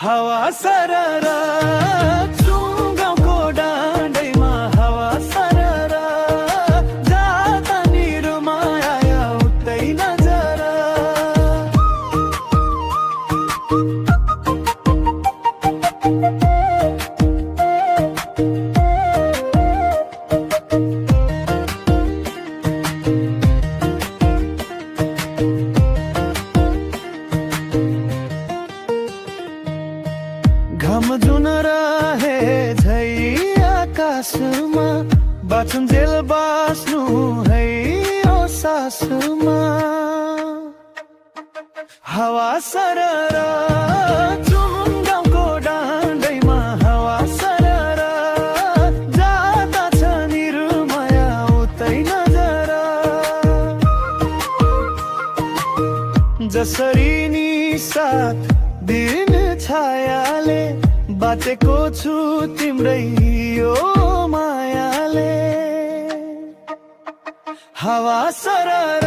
हावा सरर चुङ्गाउँको डाँडैमा हावा सरर जाता निरुमाया उतै नजर घम जुन रहे झै आकाशमा बाँचुन्जेल बाँच्नु है ओ सासमा हावा सरर चुङ्गाउँको डाँडैमा हावा सरर जाता छ निरुमाया उतै नजर जसरी नि साथ दिन छायाले बाँचेको छु तिम्रै यो मायाले हावा सरर